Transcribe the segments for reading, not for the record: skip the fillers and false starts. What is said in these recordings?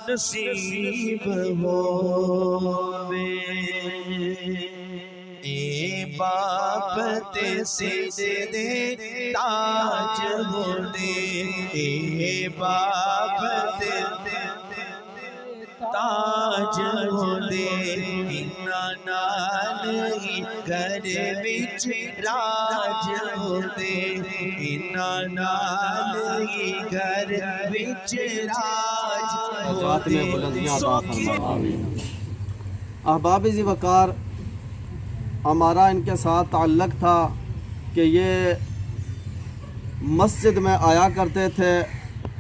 نصیب ہووے اے باپ تے سجدے تاج ہوندے اے باپ تے تاج ہوندے انہاں نال ہی گھر وچ راج ہوندے انہاں نال ہی گھر وچ راج ہوندے احباب ذی وقار، ہمارا ان کے ساتھ تعلق تھا کہ یہ مسجد میں آیا کرتے تھے،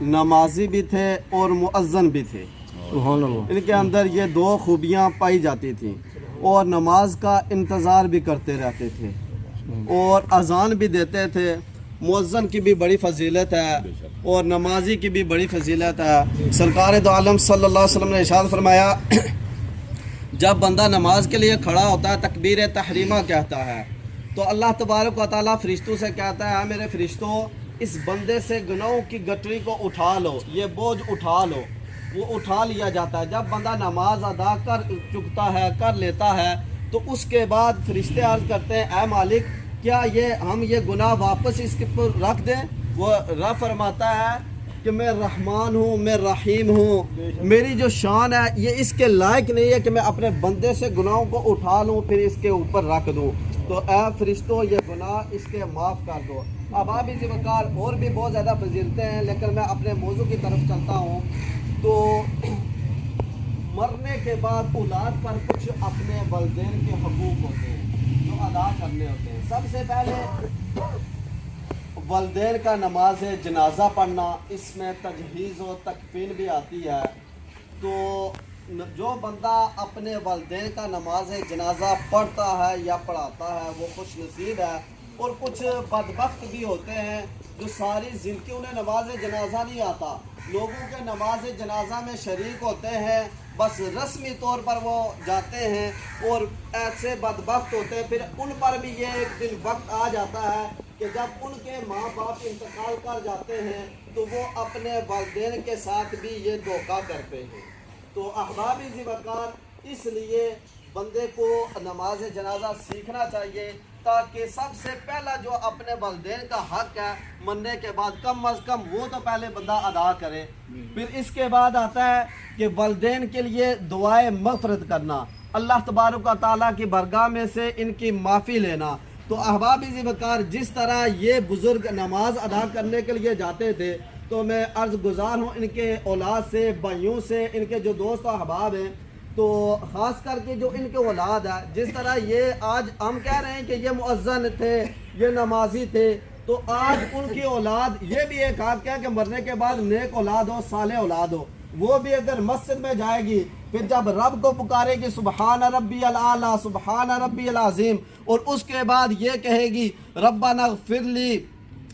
نمازی بھی تھے اور مؤذن بھی تھے۔ ان کے اندر یہ دو خوبیاں پائی جاتی تھیں، اور نماز کا انتظار بھی کرتے رہتے تھے اور اذان بھی دیتے تھے۔ مؤذن کی بھی بڑی فضیلت ہے اور نمازی کی بھی بڑی فضیلت ہے۔ سرکار دو عالم صلی اللہ علیہ وسلم نے ارشاد فرمایا، جب بندہ نماز کے لیے کھڑا ہوتا ہے تکبیر تحریمہ کہتا ہے تو اللہ تبارک و تعالیٰ فرشتوں سے کہتا ہے، میرے فرشتوں اس بندے سے گناہوں کی گٹری کو اٹھا لو، یہ بوجھ اٹھا لو۔ وہ اٹھا لیا جاتا ہے۔ جب بندہ نماز ادا کر چکتا ہے، کر لیتا ہے، تو اس کے بعد فرشتے عرض کرتے ہیں، اے مالک کیا ہم یہ گناہ واپس اس کے پر رکھ دیں؟ وہ رب فرماتا ہے کہ میں رحمان ہوں، میں رحیم ہوں، میری جو شان ہے یہ اس کے لائق نہیں ہے کہ میں اپنے بندے سے گناہوں کو اٹھا لوں پھر اس کے اوپر رکھ دوں، تو اے فرشتوں یہ گناہ اس کے معاف کر دو۔ احباب ذی وقار، اور بھی بہت زیادہ فضیلتیں ہیں، لیکن میں اپنے موضوع کی طرف چلتا ہوں۔ تو مرنے کے بعد اولاد پر کچھ اپنے والدین کے حقوق ہوتے ہیں جو ادا کرنے ہوتے ہیں۔ سب سے پہلے والدین کا نماز جنازہ پڑھنا، اس میں تجہیز و تکفین بھی آتی ہے۔ تو جو بندہ اپنے والدین کا نماز جنازہ پڑھتا ہے یا پڑھاتا ہے وہ خوش نصیب ہے، اور کچھ بدبخت بھی ہوتے ہیں جو ساری زندگی انہیں نماز جنازہ نہیں آتا، لوگوں کے نماز جنازہ میں شریک ہوتے ہیں، بس رسمی طور پر وہ جاتے ہیں، اور ایسے بدبخت ہوتے ہیں۔ پھر ان پر بھی یہ ایک دن وقت آ جاتا ہے کہ جب ان کے ماں باپ انتقال کر جاتے ہیں تو وہ اپنے والدین کے ساتھ بھی یہ دھوکہ کرتے ہیں۔ تو احباب ذی وقار، اس لیے بندے کو نماز جنازہ سیکھنا چاہیے تاکہ سب سے پہلا جو اپنے والدین کا حق ہے مرنے کے بعد کم از کم وہ تو پہلے بندہ ادا کرے۔ پھر اس کے بعد آتا ہے کہ والدین کے لیے دعائے مغفرت کرنا، اللہ تبارک و تعالیٰ کی بارگاہ میں سے ان کی معافی لینا۔ تو احباب ذی وقار، جس طرح یہ بزرگ نماز ادا کرنے کے لیے جاتے تھے، تو میں عرض گزار ہوں ان کے اولاد سے، بھائیوں سے، ان کے جو دوست و احباب ہیں، تو خاص کر کے جو ان کے اولاد ہے، جس طرح یہ آج ہم کہہ رہے ہیں کہ یہ مؤذن تھے، یہ نمازی تھے، تو آج ان کی اولاد، یہ بھی ایک حق ہے کہ مرنے کے بعد نیک اولاد ہو، صالح اولاد ہو، وہ بھی اگر مسجد میں جائے گی، پھر جب رب کو پکارے گی سبحان ربی الاعلیٰ، سبحان ربی العظیم، اور اس کے بعد یہ کہے گی ربنا اغفر لی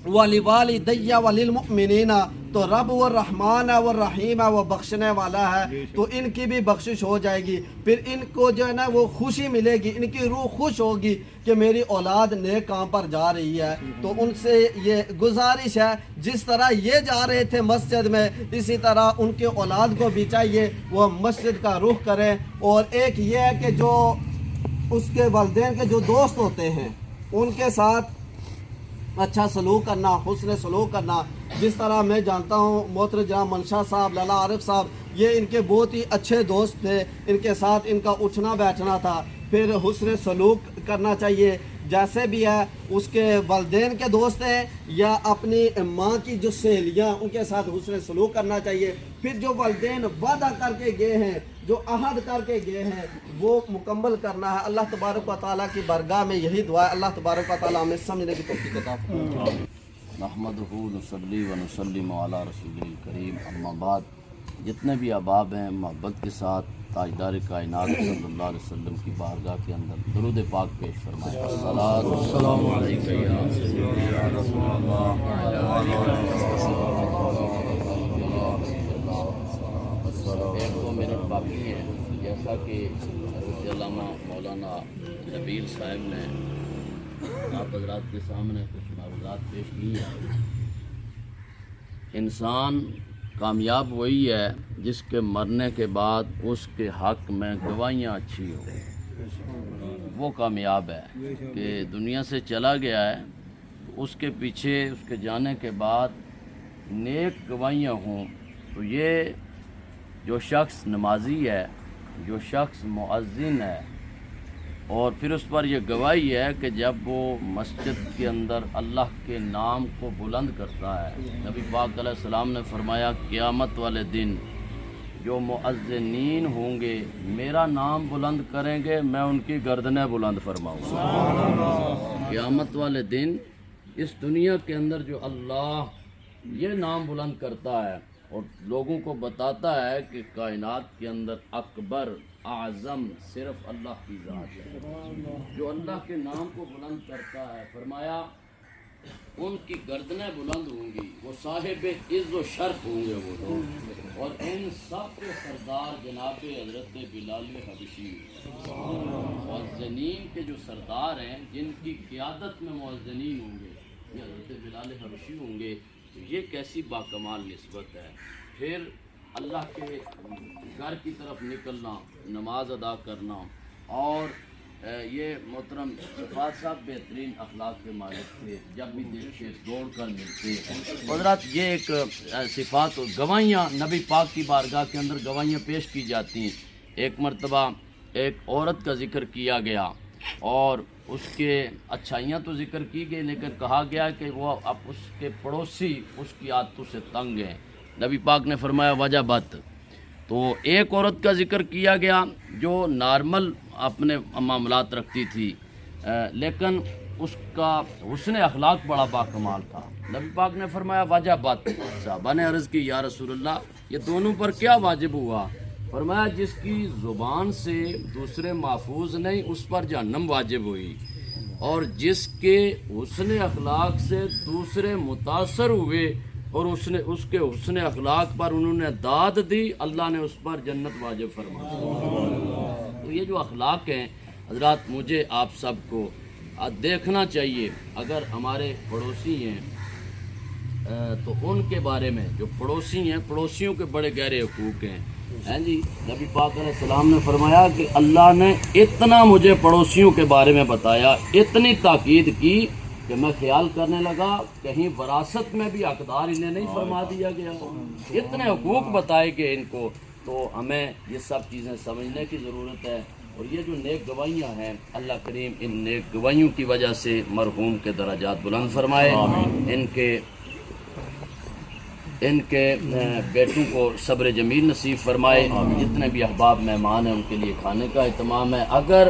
وَلِوَالِدَيَّ وَلِلْمُؤْمِنِينَ، تو رب وہ رحمان ہے، وہ رحیم ہے، وہ بخشنے والا ہے، تو ان کی بھی بخشش ہو جائے گی۔ پھر ان کو جو ہے نا وہ خوشی ملے گی، ان کی روح خوش ہوگی کہ میری اولاد نیک کام پر جا رہی ہے۔ تو ان سے یہ گزارش ہے، جس طرح یہ جا رہے تھے مسجد میں، اسی طرح ان کے اولاد کو بھی چاہیے وہ مسجد کا رخ کریں۔ اور ایک یہ ہے کہ جو اس کے والدین کے جو دوست ہوتے ہیں ان کے ساتھ اچھا سلوک کرنا، حسن سلوک کرنا۔ جس طرح میں جانتا ہوں محترم جناب منشا صاحب، لالا عارف صاحب، یہ ان کے بہت ہی اچھے دوست تھے، ان کے ساتھ ان کا اٹھنا بیٹھنا تھا۔ پھر حسن سلوک کرنا چاہیے، جیسے بھی ہے اس کے والدین کے دوست ہیں یا اپنی ماں کی جو سہیلیاں، ان کے ساتھ حسن سلوک کرنا چاہیے۔ پھر جو والدین وعدہ کر کے گئے ہیں، جو عہد کر کے گئے ہیں، وہ مکمل کرنا ہے۔ اللہ تبارک و تعالیٰ کی بارگاہ میں یہی دعا ہے، اللہ تبارک و تعالیٰ ہمیں سمجھنے کی توفیق عطا فرمائے۔ نحمدہ نصلی و نسلم علی رسول الکریم، اما بعد، جتنے بھی احباب ہیں محبت کے ساتھ تاجدار کائنات صلی اللہ علیہ وسلم کی بارگاہ کے اندر درود پاک پیش فرمائیں۔ السلام علیکم یا سیدی یا رسول اللہ۔ ایک دو منٹ باقی ہیں، جیسا کہ علامہ مولانا نبیل صاحب نے آپ حضرات کے سامنے کچھ معروضات پیش کی ہیں۔ انسان کامیاب وہی ہے جس کے مرنے کے بعد اس کے حق میں گواہیاں اچھی ہوں، وہ کامیاب ہے۔ کہ دنیا سے چلا گیا ہے، اس کے پیچھے اس کے جانے کے بعد نیک گواہیاں ہوں، تو یہ جو شخص نمازی ہے، جو شخص مؤذن ہے، اور پھر اس پر یہ گواہی ہے کہ جب وہ مسجد کے اندر اللہ کے نام کو بلند کرتا ہے، نبی پاک علیہ السلام نے فرمایا قیامت والے دن جو مؤذنین ہوں گے میرا نام بلند کریں گے، میں ان کی گردنیں بلند فرماؤں گا۔ قیامت والے دن اس دنیا کے اندر جو اللہ یہ نام بلند کرتا ہے اور لوگوں کو بتاتا ہے کہ کائنات کے اندر اکبر اعظم صرف اللہ کی ذات ہے، جو اللہ کے نام کو بلند کرتا ہے، فرمایا ان کی گردنیں بلند ہوں گی، وہ صاحب عز و شرف ہوں گے وہ لوگ، اور ان سب کے سردار جناب حضرت بلال حبشی، مؤذنین کے جو سردار ہیں جن کی قیادت میں مؤذنین ہوں گے یہ حضرت بلال حبشی ہوں گے۔ تو یہ کیسی باکمال نسبت ہے۔ پھر اللہ کے گھر کی طرف نکلنا، نماز ادا کرنا، اور یہ محترم صفات صاحب بہترین اخلاق کے مالک تھے، جب بھی دیکھتے دوڑ کر ملتے۔ حضرات یہ ایک صفات گواہیاں نبی پاک کی بارگاہ کے اندر گواہیاں پیش کی جاتی ہیں۔ ایک مرتبہ ایک عورت کا ذکر کیا گیا اور اس کے اچھائیاں تو ذکر کی گئی، لیکن کہا گیا کہ وہ اب اس کے پڑوسی اس کی عادتوں سے تنگ ہیں۔ نبی پاک نے فرمایا وجہ بات۔ تو ایک عورت کا ذکر کیا گیا جو نارمل اپنے معاملات رکھتی تھی، لیکن اس کا حسن اخلاق بڑا باکمال تھا۔ نبی پاک نے فرمایا وجہ بات۔ صحابہ نے عرض کی یا رسول اللہ یہ دونوں پر کیا واجب ہوا؟ فرمایا جس کی زبان سے دوسرے محفوظ نہیں اس پر جہنم واجب ہوئی، اور جس کے حسن اخلاق سے دوسرے متاثر ہوئے اور اس کے حسن اخلاق پر انہوں نے داد دی، اللہ نے اس پر جنت واجب فرمائی۔ تو یہ جو اخلاق ہیں حضرات، مجھے آپ سب کو دیکھنا چاہیے۔ اگر ہمارے پڑوسی ہیں تو ان کے بارے میں، جو پڑوسی ہیں پڑوسیوں کے بڑے گہرے حقوق ہیں جی۔ نبی پاک علیہ السلام نے فرمایا کہ اللہ نے اتنا مجھے پڑوسیوں کے بارے میں بتایا، اتنی تاکید کی کہ میں خیال کرنے لگا کہیں وراثت میں بھی حقدار انہیں نہیں فرما دیا گیا، اتنے حقوق بتائے گئے ان کو۔ تو ہمیں یہ سب چیزیں سمجھنے کی ضرورت ہے، اور یہ جو نیک گواہیاں ہیں اللہ کریم ان نیک گواہیوں کی وجہ سے مرحوم کے درجات بلند فرمائے، ان کے بیٹوں کو صبر جمیل نصیب فرمائے، جتنے بھی احباب مہمان ہیں ان کے لیے کھانے کا اہتمام ہے۔ اگر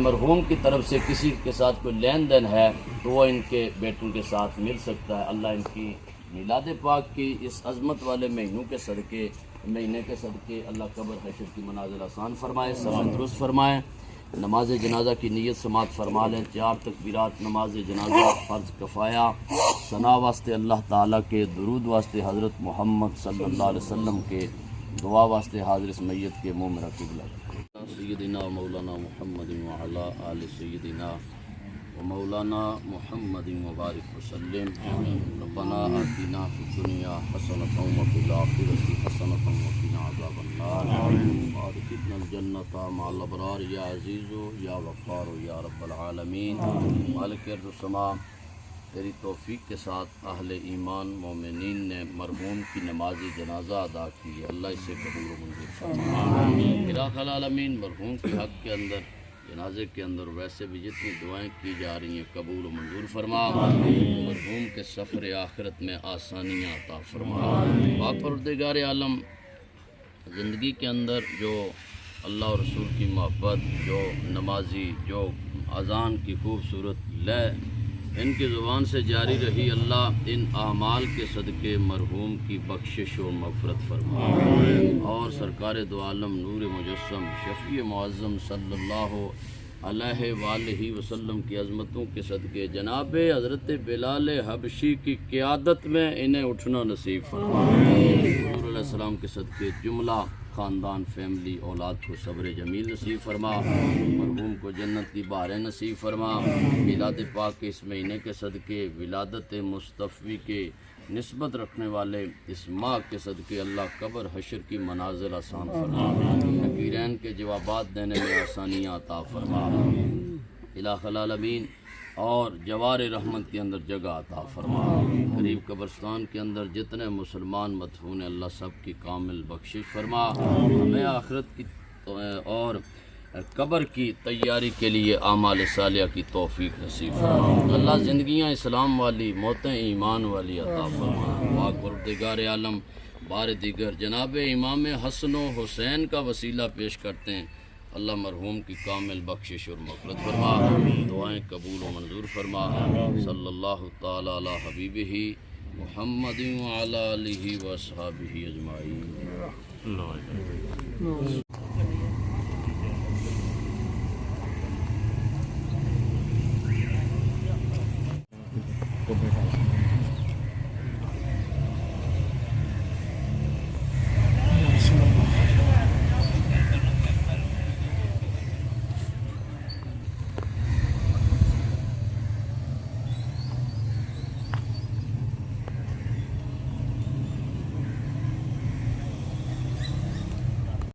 مرحوم کی طرف سے کسی کے ساتھ کوئی لین دین ہے تو وہ ان کے بیٹوں کے ساتھ مل سکتا ہے۔ اللہ ان کی میلاد پاک کی اس عظمت والے مہینے کے صدقے اللہ قبر حشر کی منازل آسان فرمائے، سفر درست فرمائے۔ نماز جنازہ کی نیت سماعت فرما لیں۔ 4 تکبیرات نماز جنازہ فرض کفایہ، ثنا واسطے اللہ تعالیٰ کے، درود واسطے حضرت محمد صلی اللہ علیہ وسلم کے، دعا واسطے حاضر اس میت کے منہ میں رکھ قبلہ۔ سیدنا مولانا محمد وعلی آل سیدنا ومولانا محمد وبارک وسلم۔ ربنا آتنا فی الدنیا حسنۃ وفی الآخرۃ حسنۃ وقنا عذاب النار وادخلنا الجنۃ مع الابرار یا عزیز یا غفار یا رب العالمین۔ مالک ارض و سما، تیری توفیق کے ساتھ اہل ایمان مومنین نے مرحوم کی نماز جنازہ ادا کی، اللہ اسے قبول و منظور فرما۔ الہ العالمین مرحوم کے حق کے اندر، جنازے کے اندر ویسے بھی جتنی دعائیں کی جا رہی ہیں قبول و منظور فرما۔ مرحوم کے سفر آخرت میں آسانیاں عطا فرما۔ پاک پروردگار عالم، زندگی کے اندر جو اللہ اور رسول کی محبت، جو نمازی، جو اذان کی خوبصورت لے ان کی زبان سے جاری رہی، اللہ ان اعمال کے صدقے مرحوم کی بخشش و مغفرت فرما، اور سرکار دو عالم نور مجسم شفیع معظم صلی اللہ علیہ وآلہ وسلم کی عظمتوں کے صدقے جناب حضرت بلال حبشی کی قیادت میں انہیں اٹھنا نصیب فرما۔ حضور علیہ السلام کے صدقے جملہ خاندان، فیملی، اولاد کو صبر جمیل نصیب فرما، مرحوم کو جنت کی بہاریں نصیب فرما۔ میلاد پاک کے اس مہینے کے صدقے ولادت مصطفی کے نسبت رکھنے والے اس ماہ کے صدقے اللہ قبر حشر کی منازل آسان فرما، نکیرین کے جوابات دینے میں آسانیاں عطا فرما، الہ العالمین اور جوار رحمت کے اندر جگہ عطا فرما، قریب قبرستان کے اندر جتنے مسلمان مدفون ہیں اللہ سب کی کامل بخشش فرما، ہمیں آخرت کی اور قبر کی تیاری کے لیے اعمال صالحہ کی توفیق نصیب فرما، اللہ زندگیاں اسلام والی موتیں ایمان والی عطا فرما، پاک پروردگار عالم بار دیگر جناب امام حسن و حسین کا وسیلہ پیش کرتے ہیں، اللہ مرحوم کی کامل بخشش اور مغفرت فرما، دعائیں قبول و منظور فرما، صلی اللہ تعالی علی حبیبہ محمد وعلی آلہ و اصحابہ اجمعین۔